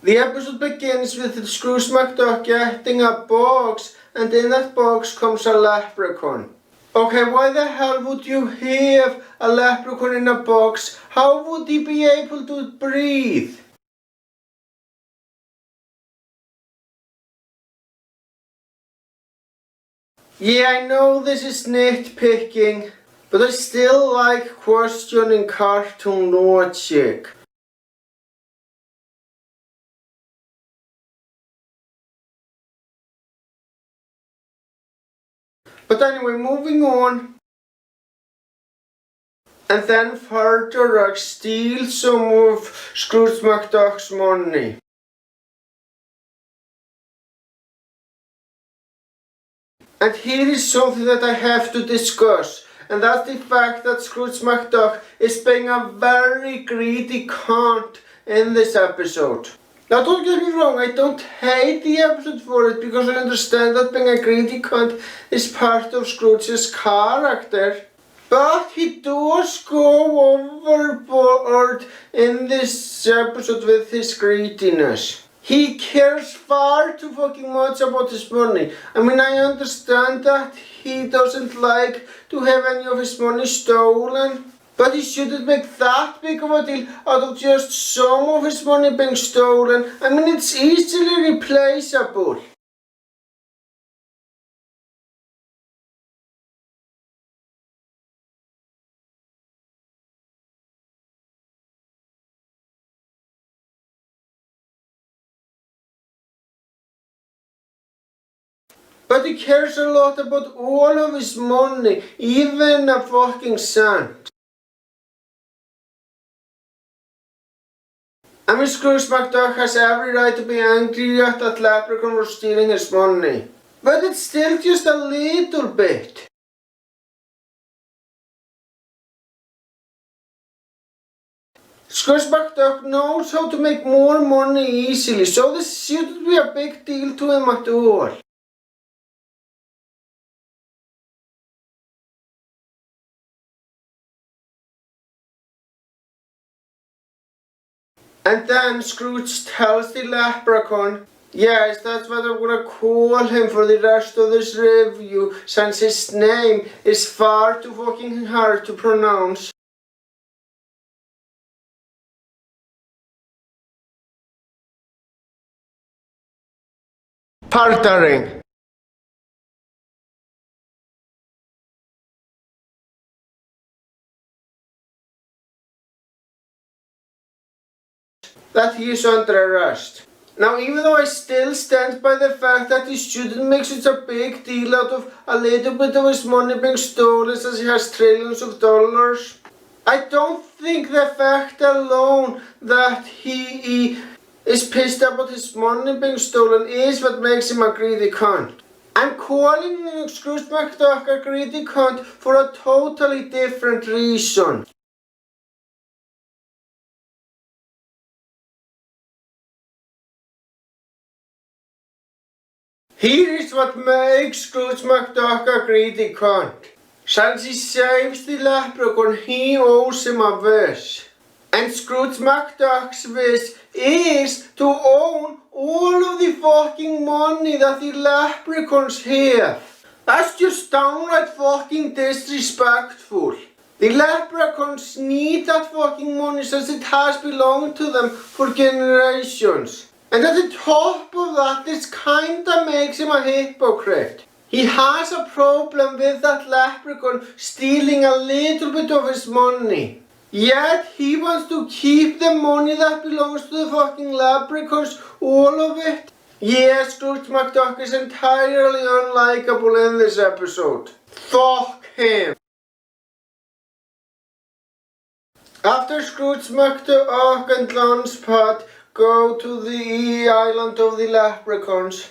The episode begins with Scrooge McDuck getting a box, and in that box comes a leprechaun. Okay, why the hell would you have a leprechaun in a box? How would he be able to breathe? Yeah, I know this is nitpicking, but I still like questioning cartoon logic. But anyway, moving on. And then further steal some of Scrooge McDuck's money. And here is something that I have to discuss, and that's the fact that Scrooge McDuck is being a very greedy cunt in this episode. Now don't get me wrong, I don't hate the episode for it, because I understand that being a greedy cunt is part of Scrooge's character. But he does go overboard in this episode with his greediness. He cares far too fucking much about his money. I mean, I understand that he doesn't like to have any of his money stolen, but he shouldn't make that big of a deal out of just some of his money being stolen. I mean, it's easily replaceable. But he cares a lot about all of his money, even a fucking cent. I mean, Scrooge McDuck has every right to be angry at that leprechaun for stealing his money. But it's still just a little bit. Scrooge McDuck knows how to make more money easily, so this shouldn't be a big deal to him at all. And then Scrooge tells the leprechaun, yes, that's what I'm gonna call him for the rest of this review, since his name is far too fucking hard to pronounce. Partnering. That he is under arrest. Now, even though I still stand by the fact that he shouldn't make such a big deal out of a little bit of his money being stolen since he has trillions of dollars, I don't think the fact alone that he is pissed about his money being stolen is what makes him a greedy cunt. I'm calling Scrooge McDuck a greedy cunt for a totally different reason. Here is what makes Scrooge McDuck a greedy cunt. Since he saves the leprechaun, he owes him a wish. And Scrooge McDuck's wish is to own all of the fucking money that the leprechauns have. That's just downright fucking disrespectful. The leprechauns need that fucking money since it has belonged to them for generations. And at the top of that, this kinda makes him a hypocrite. He has a problem with that leprechaun stealing a little bit of his money. Yet he wants to keep the money that belongs to the fucking leprechauns, all of it. Yes, Scrooge McDuck is entirely unlikable in this episode. Fuck him. After Scrooge McDuck and Launchpad go to the island of the leprechauns,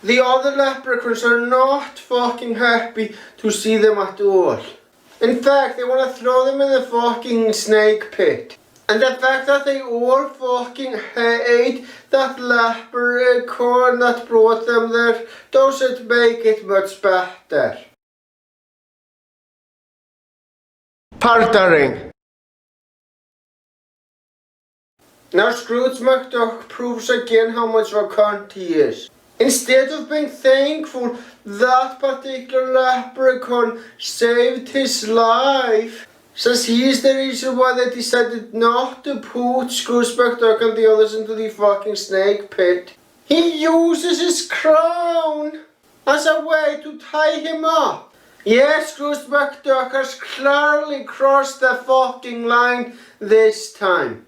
the other leprechauns are not fucking happy to see them at all. In fact, they want to throw them in the fucking snake pit. And the fact that they all fucking hate that leprechaun that brought them there doesn't make it much better. Partnering. Now Scrooge McDuck proves again how much of a cunt he is. Instead of being thankful that particular leprechaun saved his life, says he's the reason why they decided not to put Scrooge McDuck and the others into the fucking snake pit. He uses his crown as a way to tie him up. Yes, Scrooge McDuck has clearly crossed the fucking line this time.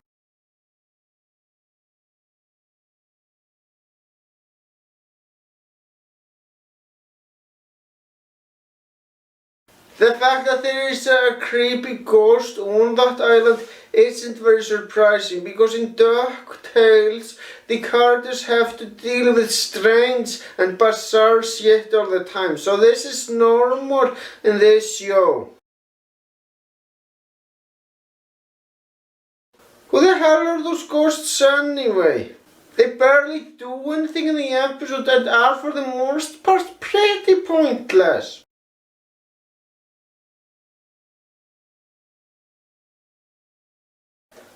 The fact that there is a creepy ghost on that island isn't very surprising, because in DuckTales the characters have to deal with strange and bizarre shit all the time, so this is normal in this show. Who the hell are those ghosts anyway? They barely do anything in the episode and are for the most part pretty pointless.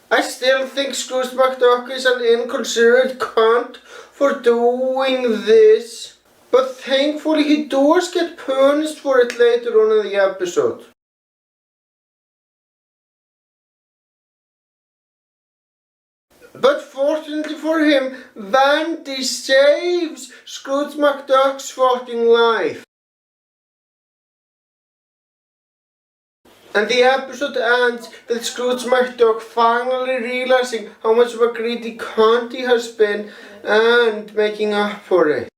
I still think Scrooge McDuck is an inconsiderate cunt for doing this, but thankfully he does get punished for it later on in the episode. But fortunately for him, Vandy saves Scrooge McDuck's fucking life. And the episode ends with Scrooge McDuck finally realizing how much of a greedy cunt he has been and making up for it.